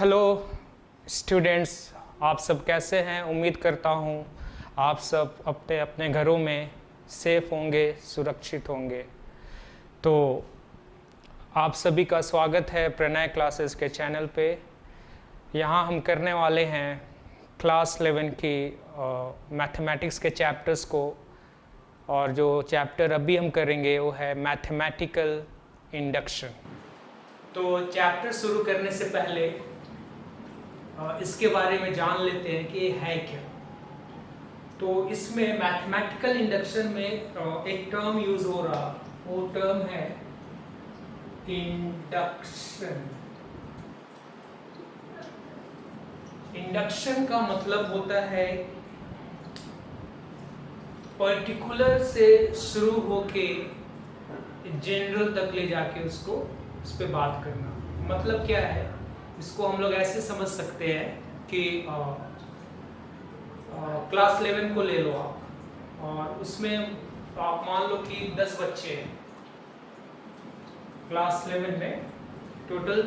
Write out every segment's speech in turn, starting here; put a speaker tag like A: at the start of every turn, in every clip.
A: Hello students, आप सब कैसे हैं। उम्मीद करता हूँ आप सब अपने अपने घरों में सेफ होंगे, सुरक्षित होंगे। तो आप सभी का स्वागत है प्रणय क्लासेस के चैनल पे। यहाँ हम करने वाले हैं क्लास 11 की मैथमेटिक्स के चैप्टर्स को, और जो चैप्टर अभी हम करेंगे वो है मैथमेटिकल इंडक्शन। तो चैप्टर शुरू करने से पहले इसके बारे में जान लेते हैं कि ये है क्या। तो इसमें मैथमेटिकल इंडक्शन में एक टर्म यूज हो रहा, वो टर्म है इंडक्शन। इंडक्शन का मतलब होता है पर्टिकुलर से शुरू होके जनरल तक ले जाके उसको उस पर बात करना। मतलब क्या है, इसको हम लोग ऐसे समझ सकते हैं कि क्लास 11 को ले लो आप, और उसमें आप मान लो कि 10 बच्चे हैं। क्लास 11 में टोटल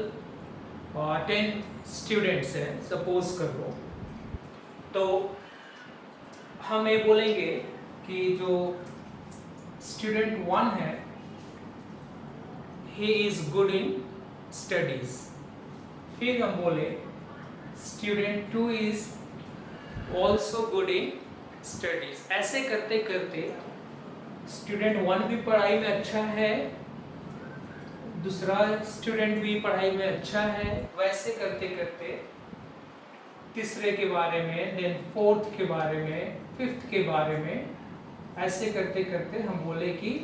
A: 10 स्टूडेंट्स हैं, सपोज कर लो। तो हम ये बोलेंगे कि जो स्टूडेंट 1 है, he is good in studies। फिर हम बोले student 2 is also good in studies। ऐसे करते करते स्टूडेंट 1 भी पढ़ाई में अच्छा है, दूसरा स्टूडेंट भी पढ़ाई में अच्छा है, वैसे करते करते तीसरे के बारे में, देन फोर्थ के बारे में, फिफ्थ के बारे में, ऐसे करते करते हम बोले कि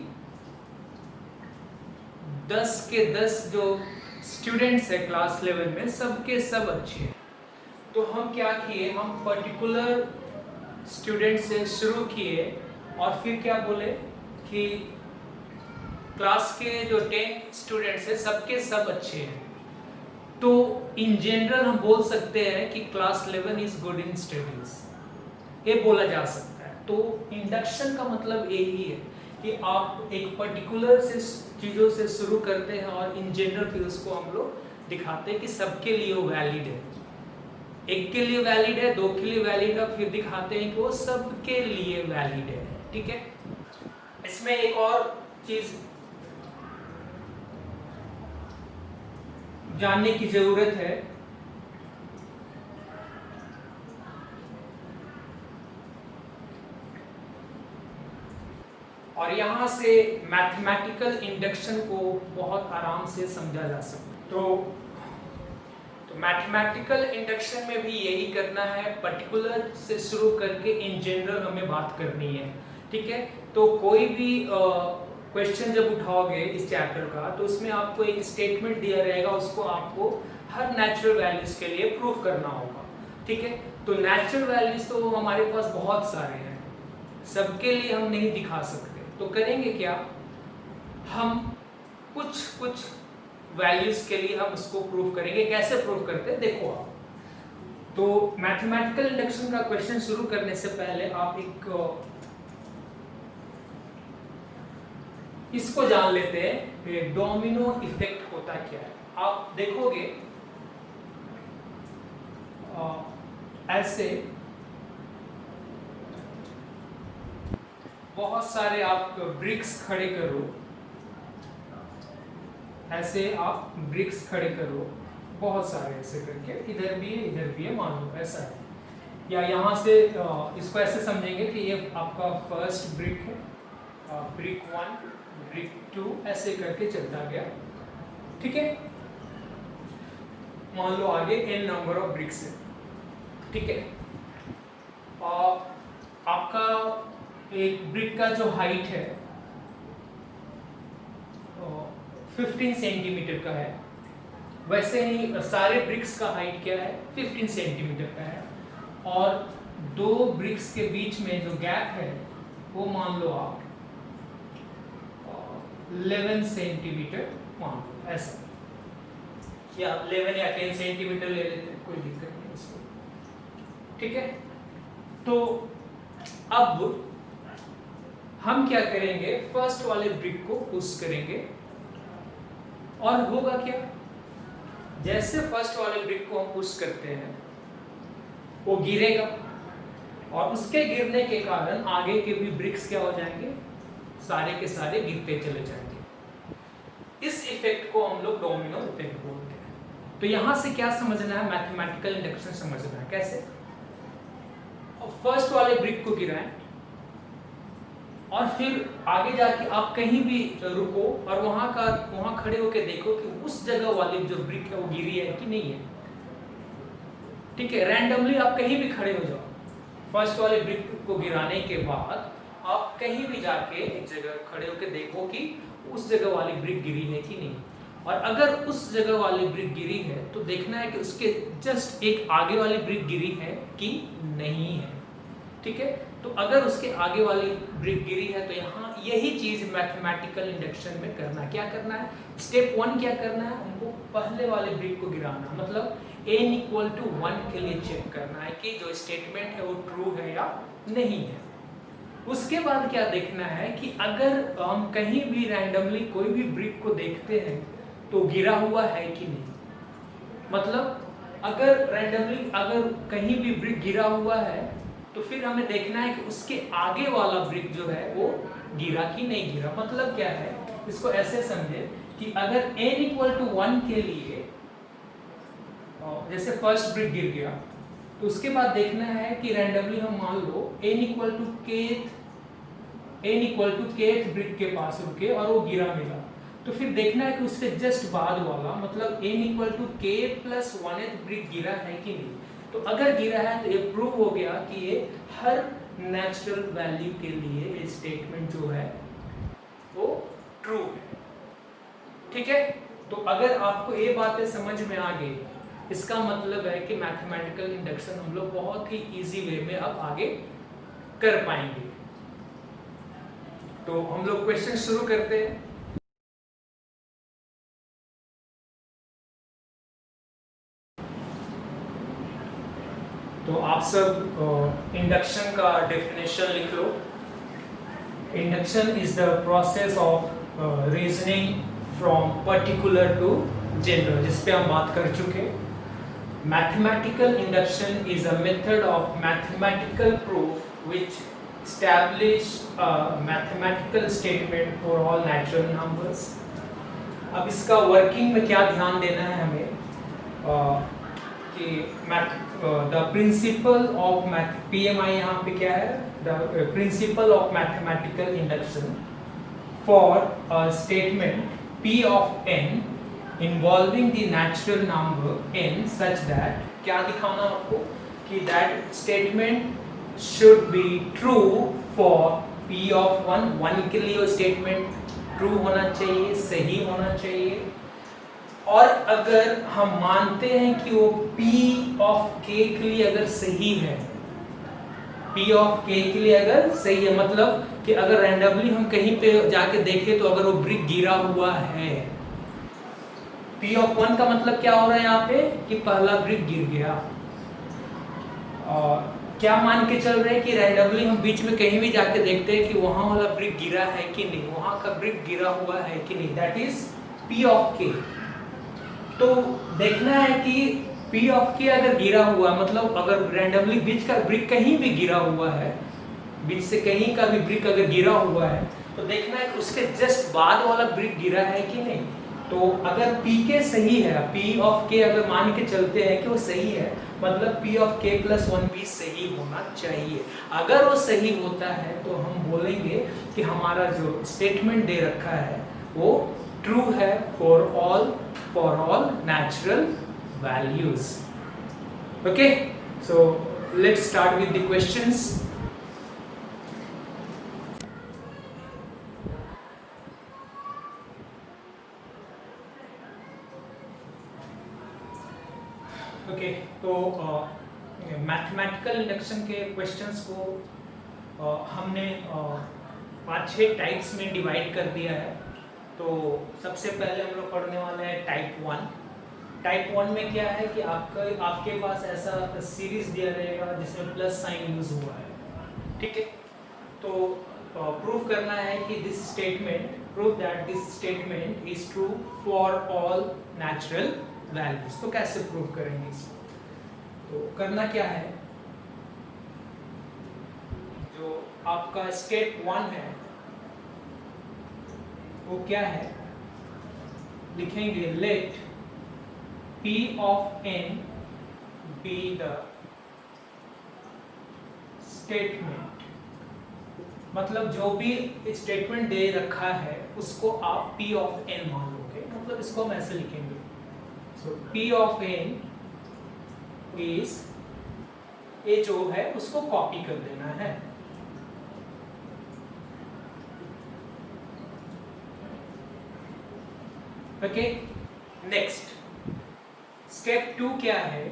A: 10 के 10 जो स्टूडेंट्स है क्लास 11 में, सबके सब अच्छे हैं। तो हम क्या किए, हम पर्टिकुलर स्टूडेंट से शुरू किए और फिर क्या बोले कि क्लास के जो 10 स्टूडेंट्स हैं, सबके सब अच्छे हैं। तो इन जनरल हम बोल सकते हैं कि class 11 is good in studies, ये बोला जा सकता है। तो इंडक्शन का मतलब यही है कि आप एक पर्टिकुलर से चीज़ों से शुरू करते हैं और इन जनरल फिर उसको हम लोग दिखाते हैं कि सबके लिए वो वैलिड है। एक के लिए वैलिड है, 2 के लिए वैलिड है, फिर दिखाते हैं कि वो सबके लिए वैलिड है। ठीक है। इसमें एक और चीज जानने की जरूरत है। और यहां से मैथमेटिकल इंडक्शन को बहुत आराम से समझा जा सकता है। तो मैथमेटिकल इंडक्शन में भी यही करना है, पर्टिकुलर से शुरू करके इन जनरल हमें बात करनी है। ठीक है। तो कोई भी क्वेश्चन जब उठाओगे इस चैप्टर का, तो उसमें आपको एक स्टेटमेंट दिया रहेगा, उसको आपको हर नेचुरल वैल्यूज के लिए प्रूफ करना होगा। ठीक है। तो नेचुरल वैल्यूज तो हमारे पास बहुत सारे हैं, सबके लिए हम नहीं दिखा सकते। तो करेंगे क्या, हम कुछ कुछ वैल्यूज के लिए हम उसको प्रूव करेंगे। कैसे प्रूव करते हैं देखो आप। तो मैथमेटिकल इंडक्शन का क्वेश्चन शुरू करने से पहले आप एक इसको जान लेते हैं, डोमिनो इफेक्ट होता क्या है। आप देखोगे ऐसे बहुत सारे आप ब्रिक्स खड़े करो, ऐसे आप ब्रिक्स खड़े करो, बहुत सारे ऐसे करके, इधर भी है, मान लो ऐसा है। या यहाँ से इसको ऐसे समझेंगे कि ये आपका फर्स्ट ब्रिक है, ब्रिक 1, ब्रिक 2, ऐसे करके चलता गया। ठीक है। मान लो आगे n नंबर ऑफ ब्रिक्स है। ठीक है। आपका एक ब्रिक का जो हाइट है 15 सेंटीमीटर का है, वैसे ही सारे ब्रिक्स का हाइट क्या है, 15 सेंटीमीटर का है। और 2 ब्रिक्स के बीच में जो गैप है वो मान लो आप 11 सेंटीमीटर मान लो, ऐसा, या 11 या 10 सेंटीमीटर ले लेते हैं, कोई दिक्कत नहीं इसको। ठीक है। तो अब हम क्या करेंगे, फर्स्ट वाले ब्रिक को पुश करेंगे और होगा क्या, जैसे फर्स्ट वाले ब्रिक को हम पुश करते हैं वो गिरेगा, और उसके गिरने के कारण आगे के भी ब्रिक्स क्या हो जाएंगे, सारे के सारे गिरते चले जाएंगे। इस इफेक्ट को हम लोग डोमिनो इफेक्ट बोलते हैं। तो यहां से क्या समझना है, मैथमेटिकल इंडक्शन समझना है। कैसे? फर्स्ट वाले ब्रिक को गिराएं और फिर आगे जाके आप कहीं भी रुको और वहां खड़े होकर देखो कि उस जगह वाली जो ब्रिक है वो गिरी है कि नहीं है। ठीक है, रैंडमली आप कहीं भी खड़े हो जाओ, फर्स्ट वाले ब्रिक को गिराने के बाद आप कहीं भी जाके एक जगह खड़े होकर देखो कि उस जगह वाली ब्रिक गिरी है कि नहीं। और अगर उस जगह वाली ब्रिक गिरी है तो देखना है कि उसके जस्ट एक आगे वाली ब्रिक गिरी है कि नहीं है। ठीक है, तो अगर उसके आगे वाली ब्रिक गिरी है तो यहाँ यही चीज मैथमेटिकल इंडक्शन में करना है। क्या करना है? स्टेप 1 क्या करना है, उनको पहले वाले ब्रिक को गिराना, मतलब n = 1 के लिए चेक करना है कि जो स्टेटमेंट है वो ट्रू है या नहीं है। उसके बाद क्या देखना है कि अगर हम कहीं भी रैंडमली कोई भी ब्रिक को देखते हैं तो गिरा हुआ है कि नहीं। मतलब अगर रैंडमली अगर कहीं भी ब्रिक गिरा हुआ है तो फिर हमें देखना है कि उसके आगे वाला ब्रिक जो है वो गिरा कि नहीं गिरा। मतलब क्या है, इसको ऐसे समझे कि अगर n = 1 के लिए जैसे फर्स्ट ब्रिक गिर गया तो उसके बाद देखना है कि रैंडमली हम मान लो n = kth ब्रिक के पास रुके और वो गिरा मिला, तो फिर देखना है कि उसके जस्ट बाद वाला मतलब n = k + 1th ब्रिक गिरा है कि नहीं। तो अगर गिरा है तो ये प्रूव हो गया कि ये हर नेचुरल वैल्यू के लिए ये स्टेटमेंट जो है वो ट्रू है। ठीक है, तो अगर आपको ये बातें समझ में आ गई, इसका मतलब है कि मैथमेटिकल इंडक्शन हम लोग बहुत ही इजी वे में अब आगे कर पाएंगे। तो हम लोग क्वेश्चन शुरू करते हैं। तो आप सब इंडक्शन का डेफिनेशन लिख लो। Induction is the process of reasoning from particular to general, जिस पे हम बात कर चुके। Mathematical induction is a method of mathematical proof which establish a mathematical statement for all natural numbers। अब इसका वर्किंग में क्या ध्यान देना है हमें कि the principle of math PMI यहाँ पे क्या है, the principle of mathematical induction for a statement P of n involving the natural number n such that, क्या दिखाना आपको कि that statement should be true for P of 1 के लिए वो स्टेटमेंट ट्रू होना चाहिए, सही होना चाहिए। और अगर हम मानते हैं कि वो P of k के लिए अगर सही है, P of k के लिए अगर सही है, मतलब कि अगर रैंडमली हम कहीं पे जाके देखें तो अगर वो ब्रिक गिरा हुआ है, P of 1 का मतलब क्या हो रहा है यहाँ पे कि पहला ब्रिक गिर गया। और क्या मान के चल रहे हैं कि रैंडमली हम बीच में कहीं भी जाके देखते हैं कि वहां वाला ब्रिक गिरा है कि नहीं, वहां का ब्रिक गिरा हुआ है कि नहीं, that is P of k। तो देखना है कि P of k अगर गिरा हुआ, मतलब अगर रैंडमली बीच का ब्रिक कहीं भी गिरा हुआ है, बीच से कहीं का भी ब्रिक अगर गिरा हुआ है तो देखना है कि उसके जस्ट बाद वाला ब्रिक गिरा है कि नहीं। तो अगर Pk सही है, P of k अगर मान के चलते हैं कि वो सही है, मतलब P of k + 1 भी सही होना चाहिए। अगर वो सही होता है तो हम बोलेंगे कि हमारा जो स्टेटमेंट दे रखा है वो ट्रू है for all natural values. Okay, so let's start with the questions. Okay, तो मैथमेटिकल इंडक्शन के क्वेश्चंस को हमने 5-6 टाइप्स में डिवाइड कर दिया है। तो सबसे पहले हम लोग पढ़ने वाले हैं टाइप 1। टाइप 1 में क्या है कि आपके पास ऐसा सीरीज दिया रहेगा जिसमें प्लस साइन यूज हुआ है। ठीक है, तो प्रूव करना है कि prove that this statement is true for all natural values. तो कैसे प्रूव करेंगे इसको? तो करना क्या है, जो आपका स्टेप 1 है वो क्या है, लिखेंगे late P of n be the statement, मतलब जो भी स्टेटमेंट दे रखा है उसको आप P of n मान लोगे, मतलब इसको हम ऐसे लिखेंगे। So P of n is, ये जो है उसको कॉपी कर देना है। ओके, नेक्स्ट स्टेप 2 क्या है,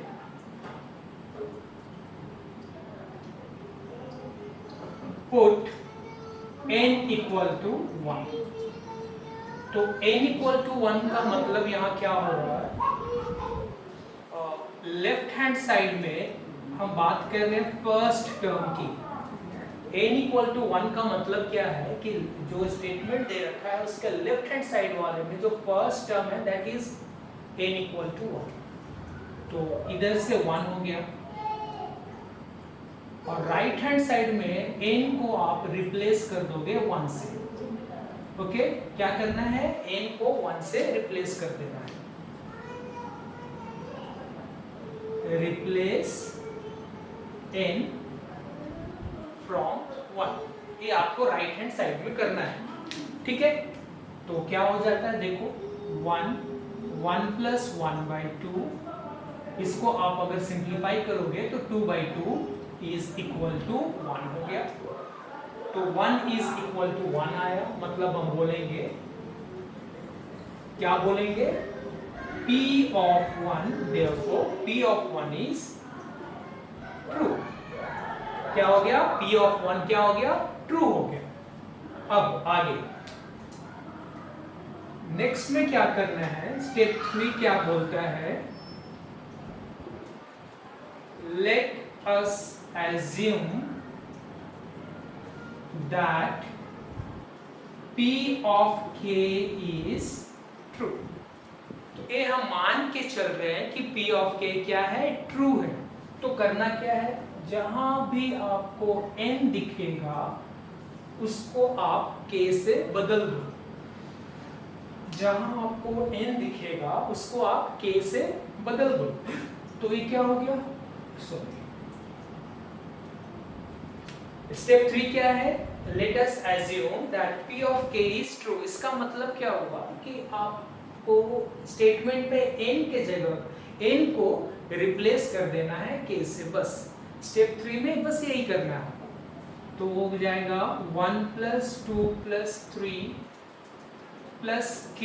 A: पुट n इक्वल टू 1। तो n इक्वल टू 1 का मतलब यहाँ क्या हो रहा है, लेफ्ट हैंड साइड में हम बात कर रहे हैं फर्स्ट टर्म की। n इक्वल टू 1 का मतलब क्या है कि जो स्टेटमेंट दे रखा है उसके लेफ्ट हैंड साइड वाले में जो फर्स्ट टर्म है that is n equal to 1। तो इधर से 1 हो गया, और राइट हैंड साइड में n को आप रिप्लेस कर दोगे 1 से। ओके, क्या करना है, n को 1 से रिप्लेस कर देना है। रिप्लेस n फ्रॉम 1, ये आपको राइट हैंड साइड में करना है। ठीक है, तो क्या हो जाता है देखो, 1 प्लस 1/2, इसको आप अगर सिंप्लीफाई करोगे तो 2/2 इज इक्वल टू 1 हो गया। तो 1 इज इक्वल टू 1 आया, मतलब हम बोलेंगे, क्या बोलेंगे, P of 1, therefore P of 1 is true। क्या हो गया, P of 1 क्या हो गया, ट्रू हो गया। अब आगे नेक्स्ट में क्या करना है, स्टेप 3 क्या बोलता है, let us assume that P of k is true। तो ये हम मान के चल रहे हैं कि P of k क्या है, ट्रू है। तो करना क्या है, जहां भी आपको n दिखेगा उसको आप k से बदल दो। जहां आपको n दिखेगा उसको आप k से बदल दो। तो ये क्या हो गया, सॉरी, स्टेप 3 क्या है, let us assume that P of k is true। इसका मतलब क्या होगा कि आपको स्टेटमेंट पे n के जगह n को रिप्लेस कर देना है k से, बस। स्टेप 3 में बस यही करना है। तो वो हो जाएगा 1 plus 2 plus 3 plus k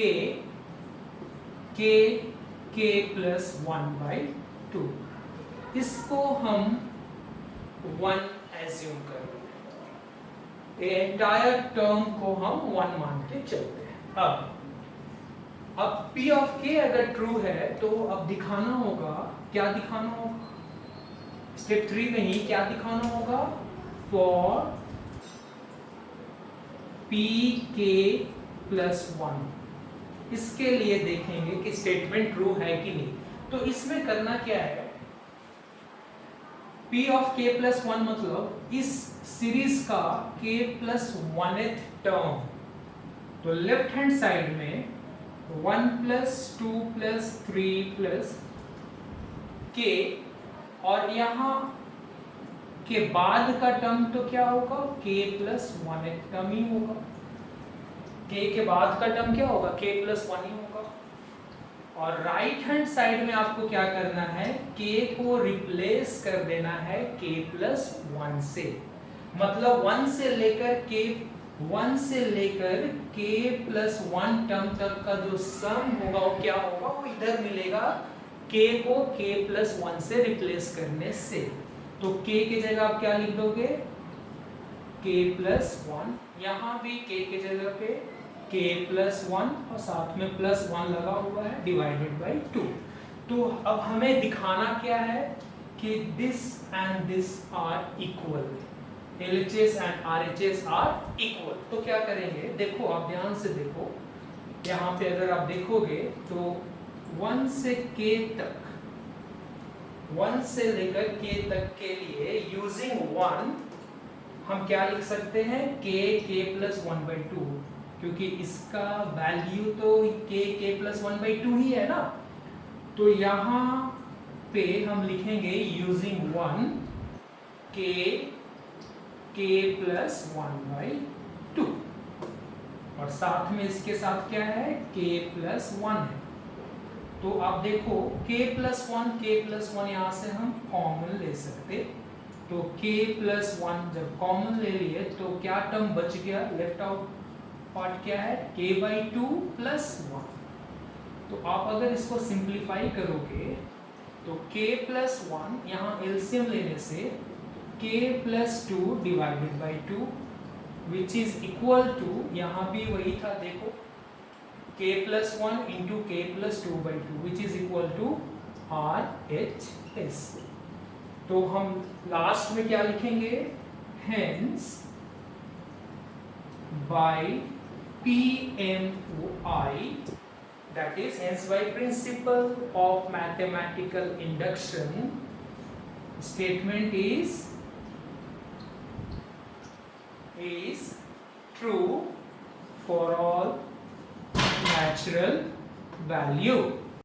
A: plus 1/2, इसको हम 1 एज्यूम कर रहे हैं। ये एंटायर टर्म को हम 1 मान के चलते हैं। अब P of k अगर ट्रू है तो अब दिखाना होगा, क्या दिखाना होगा, स्टेप 3 में ही क्या दिखाना होगा, फॉर pk प्लस 1। इसके लिए देखेंगे कि स्टेटमेंट ट्रू है कि नहीं। तो इसमें करना क्या है, P of k प्लस 1 मतलब इस सीरीज का k प्लस 1th टर्म। तो लेफ्ट हैंड साइड में 1 प्लस 2 प्लस 3 प्लस k, और यहाँ के बाद का टर्म तो क्या होगा, k प्लस 1th टर्म ही होगा। k के बाद का टर्म क्या होगा, k प्लस 1 ही होगा। और राइट हैंड साइड में आपको क्या करना है, k को रिप्लेस कर देना है k प्लस 1 से। मतलब 1 से लेकर k प्लस 1 टर्म तक का जो सम होगा वो क्या होगा, वो इधर मिलेगा k को k प्लस 1 से रिप्लेस करने से। तो k की जगह आप क्या लिख दोगे, k प्लस 1। यहाँ भी k की जगह पे k प्लस 1 और साथ में प्लस 1 लगा हुआ है, डिवाइडेड बाई 2। तो अब हमें दिखाना क्या है कि this and this are equal, LHS and RHS are equal. तो क्या करेंगे, देखो आप ध्यान से देखो, यहाँ पे अगर आप देखोगे तो 1 से k तक, 1 से लेकर k तक के लिए यूजिंग 1 हम क्या लिख सकते हैं, k प्लस 1/2, क्योंकि इसका वैल्यू तो k प्लस 1/2 ही है ना। तो यहाँ पे हम लिखेंगे यूजिंग 1 k प्लस 1/2, और साथ में इसके साथ क्या है, k प्लस 1 है। तो आप देखो k प्लस 1 यहाँ से हम कॉमन ले सकते, तो k प्लस 1 जब कॉमन ले लिए तो क्या टर्म बच गया, लेफ्ट आउट पार्ट क्या है, k/2 प्लस 1। तो आप अगर इसको सिंप्लीफाई करोगे तो k प्लस 1 यहाँ एलसीएम लेने से k plus 2 divided by 2 which is equal to, यहाँ भी वही था देखो, k plus 1 into k plus 2/2 which is equal to RHS। तो हम लास्ट में क्या लिखेंगे, hence by PMOI, that is hence by principle of mathematical induction, statement is true for all natural value.